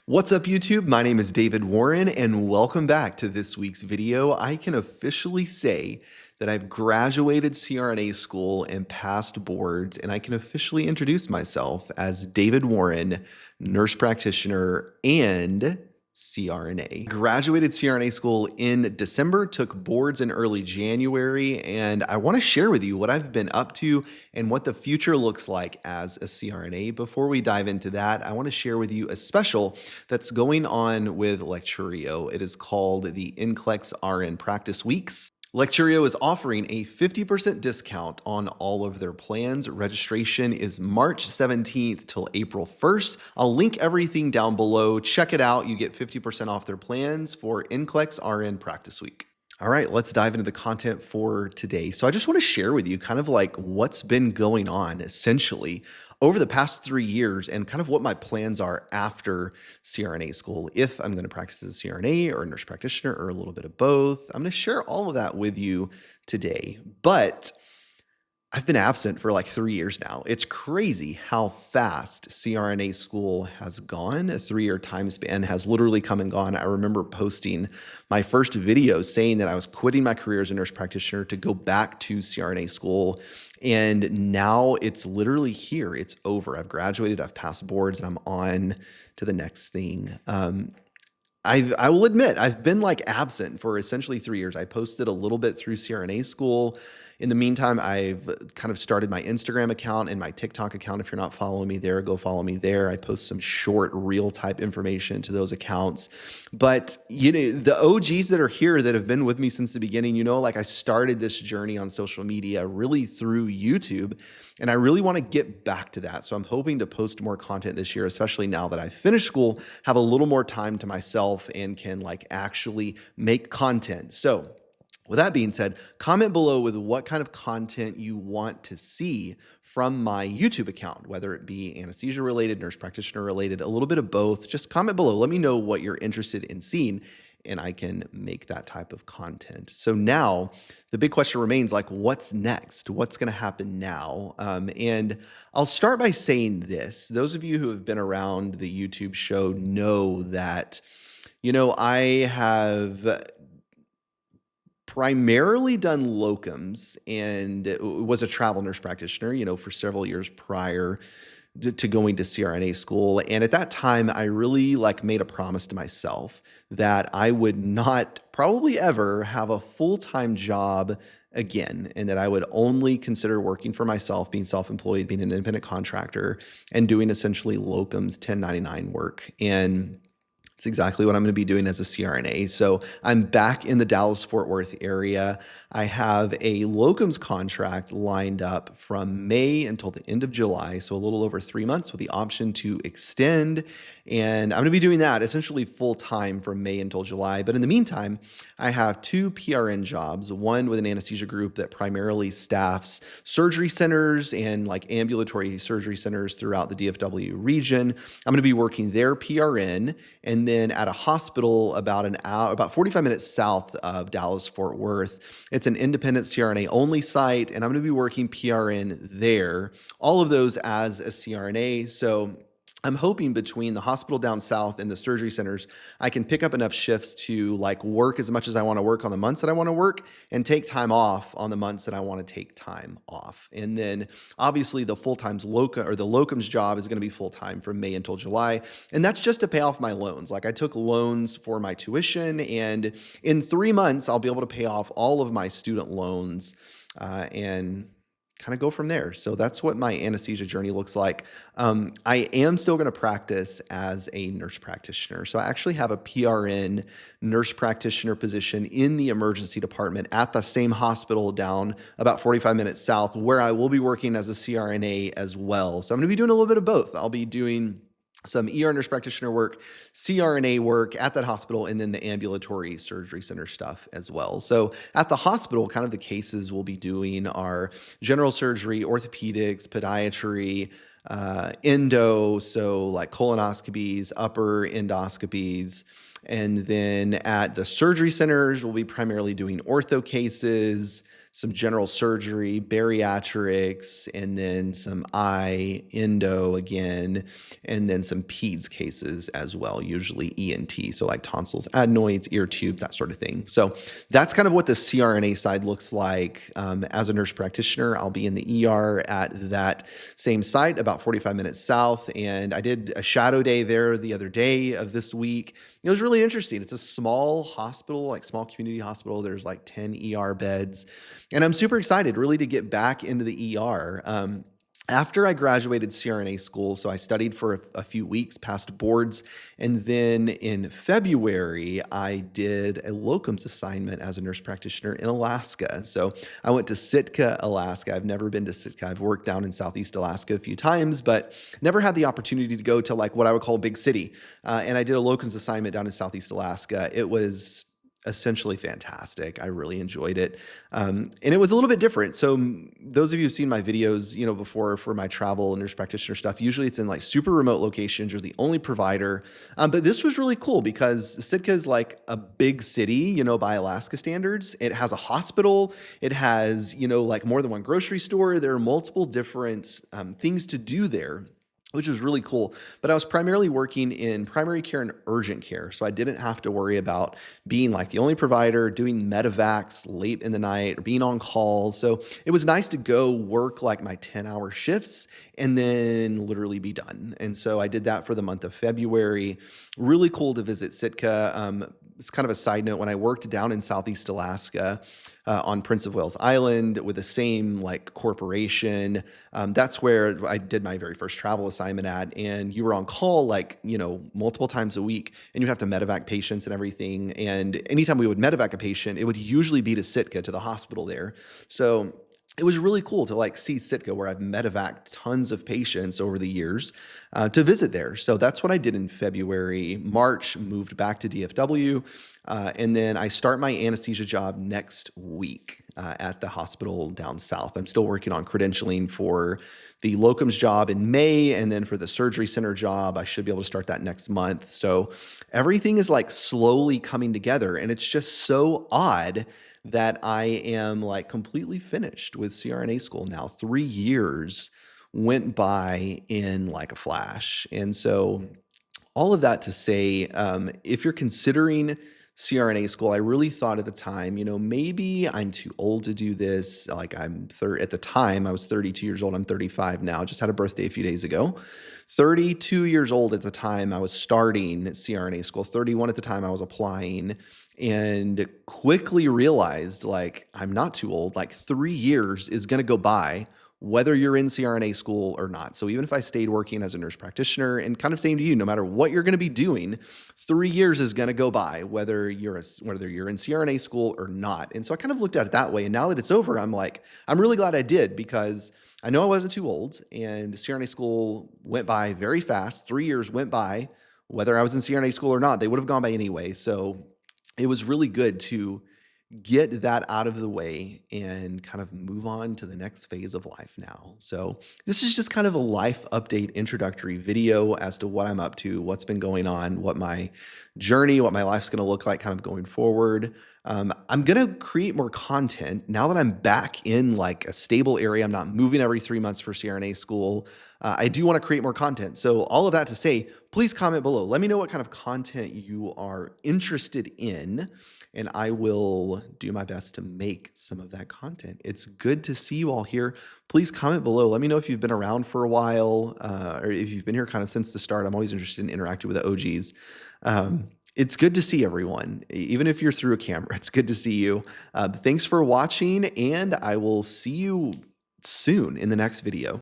What's up, YouTube? My name is David Warren, and welcome back to this week's video. I can officially say that I've graduated CRNA school and passed boards, and I can officially introduce myself as David Warren, nurse practitioner and CRNA. Graduated CRNA school in December, took boards in early January, and I want to share with you what I've been up to and what the future looks like as a CRNA. Before we dive into that, I want to share with you a special that's going on with Lecturio. It is called the NCLEX RN Practice Weeks. Lecturio is offering a 50% discount on all of their plans. Registration is March 17th till April 1st. I'll link everything down below. Check it out. You get 50% off their plans for NCLEX RN Practice Week. All right, let's dive into the content for today. So I just want to share with you kind of like what's been going on essentially over the past 3 years and kind of what my plans are after CRNA school. If I'm going to practice as a CRNA or a nurse practitioner or a little bit of both, I'm going to share all of that with you today. But I've been absent for like 3 years now. It's crazy how fast CRNA school has gone. A 3-year time span has literally come and gone. I remember posting my first video saying that I was quitting my career as a nurse practitioner to go back to CRNA school. And now it's literally here. It's over. I've graduated, I've passed boards, and I'm on to the next thing. I will admit, I've been like absent for essentially 3 years. I posted a little bit through CRNA school. In the meantime, I've kind of started my Instagram account and my TikTok account. If you're not following me there, go follow me there. I post some short reel type information to those accounts. But you know, the OGs that are here that have been with me since the beginning, like I started this journey on social media really through YouTube. And I really want to get back to that. So I'm hoping to post more content this year, especially now that I've finished school, have a little more time to myself and can like actually make content. So with that being said, comment below with what kind of content you want to see from my YouTube account, whether it be anesthesia related, nurse practitioner related, a little bit of both. Just comment below. Let me know what you're interested in seeing, and I can make that type of content. So now the big question remains, like, what's next? What's going to happen now? And I'll start by saying this. Those of you who have been around the YouTube show know that, I have primarily done locums and was a travel nurse practitioner, for several years prior to going to CRNA school. And at that time, I really made a promise to myself that I would not probably ever have a full-time job again, and that I would only consider working for myself, being self-employed, being an independent contractor, and doing essentially locums 1099 work. And it's exactly what I'm going to be doing as a CRNA. So I'm back in the Dallas-Fort Worth area. I have a locums contract lined up from May until the end of July, so a little over 3 months with the option to extend. And I'm going to be doing that essentially full-time from May until July. But in the meantime, I have 2 PRN jobs, one with an anesthesia group that primarily staffs surgery centers and ambulatory surgery centers throughout the DFW region. I'm going to be working their PRN, and then at a hospital about 45 minutes south of Dallas-Fort Worth. It's an independent CRNA only site, and I'm going to be working PRN there. All of those as a CRNA. So I'm hoping between the hospital down south and the surgery centers, I can pick up enough shifts to work as much as I want to work on the months that I want to work and take time off on the months that I want to take time off. And then obviously the locums job is going to be full-time from May until July. And that's just to pay off my loans. I took loans for my tuition, and in 3 months, I'll be able to pay off all of my student loans and kind of go from there. So that's what my anesthesia journey looks like. I am still going to practice as a nurse practitioner. So I actually have a PRN nurse practitioner position in the emergency department at the same hospital down about 45 minutes south, where I will be working as a CRNA as well. So I'm going to be doing a little bit of both. I'll be doing some ER nurse practitioner work, CRNA work at that hospital, and then the ambulatory surgery center stuff as well. So at the hospital, kind of the cases we'll be doing are general surgery, orthopedics, podiatry, endo, so colonoscopies, upper endoscopies. And then at the surgery centers, we'll be primarily doing ortho cases, some general surgery, bariatrics, and then some eye, endo again, and then some peds cases as well, usually ENT, so like tonsils, adenoids, ear tubes, that sort of thing. So that's kind of what the CRNA side looks like. As a nurse practitioner, I'll be in the ER at that same site, about 45 minutes south. And I did a shadow day there the other day of this week. It was really interesting. It's a small hospital, like small community hospital. There's like 10 ER beds. And I'm super excited really to get back into the ER. After I graduated CRNA school, so I studied for a few weeks, passed boards, and then in February, I did a locums assignment as a nurse practitioner in Alaska. So I went to Sitka, Alaska. I've never been to Sitka. I've worked down in Southeast Alaska a few times, but never had the opportunity to go to like what I would call a big city. And I did a locums assignment down in Southeast Alaska. It was essentially fantastic. I really enjoyed it. And it was a little bit different. So those of you who've seen my videos, before for my travel and nurse practitioner stuff, usually it's in like super remote locations. You're the only provider. But this was really cool because Sitka is like a big city, by Alaska standards. It has a hospital. It has, like more than one grocery store. There are multiple different things to do there, which was really cool. But I was primarily working in primary care and urgent care. So I didn't have to worry about being like the only provider, doing medevacs late in the night, or being on call. So it was nice to go work like my 10-hour shifts and then literally be done. And so I did that for the month of February. Really cool to visit Sitka. It's kind of a side note. When I worked down in Southeast Alaska on Prince of Wales Island with the same like corporation, that's where I did my very first travel assignment at. And you were on call like, multiple times a week, and you have to medevac patients and everything. And anytime we would medevac a patient, it would usually be to Sitka, to the hospital there. So it was really cool to like see Sitka, where I've medevaced tons of patients over the years, to visit there. So that's what I did in February. March, moved back to DFW. And then I start my anesthesia job next week at the hospital down south. I'm still working on credentialing for the locums job in May. And then for the surgery center job, I should be able to start that next month. So everything is like slowly coming together. And it's just so odd that I am like completely finished with CRNA school now. 3 years went by in like a flash. And so all of that to say, if you're considering CRNA school, I really thought at the time, maybe I'm too old to do this. Like at the time I was 32 years old. I'm 35 now, just had a birthday a few days ago. 32 years old at the time I was starting CRNA school, 31 at the time I was applying, and quickly realized like I'm not too old. Like 3 years is going to go by whether you're in CRNA school or not. So even if I stayed working as a nurse practitioner, and kind of saying to you, no matter what you're going to be doing, 3 years is going to go by whether you're in CRNA school or not. And so I kind of looked at it that way. And now that it's over, I'm like, I'm really glad I did, because I know I wasn't too old, and CRNA school went by very fast. 3 years went by, whether I was in CRNA school or not, they would have gone by anyway. So it was really good to get that out of the way and kind of move on to the next phase of life now. So this is just kind of a life update introductory video as to what I'm up to, what's been going on, what my journey, what my life's going to look like kind of going forward. I'm going to create more content now that I'm back in like a stable area. I'm not moving every 3 months for CRNA school. I do want to create more content. So all of that to say, please comment below. Let me know what kind of content you are interested in, and I will do my best to make some of that content. It's good to see you all here. Please comment below. Let me know if you've been around for a while, or if you've been here kind of since the start. I'm always interested in interacting with the OGs. It's good to see everyone, even if you're through a camera. It's good to see you. Thanks for watching, and I will see you soon in the next video.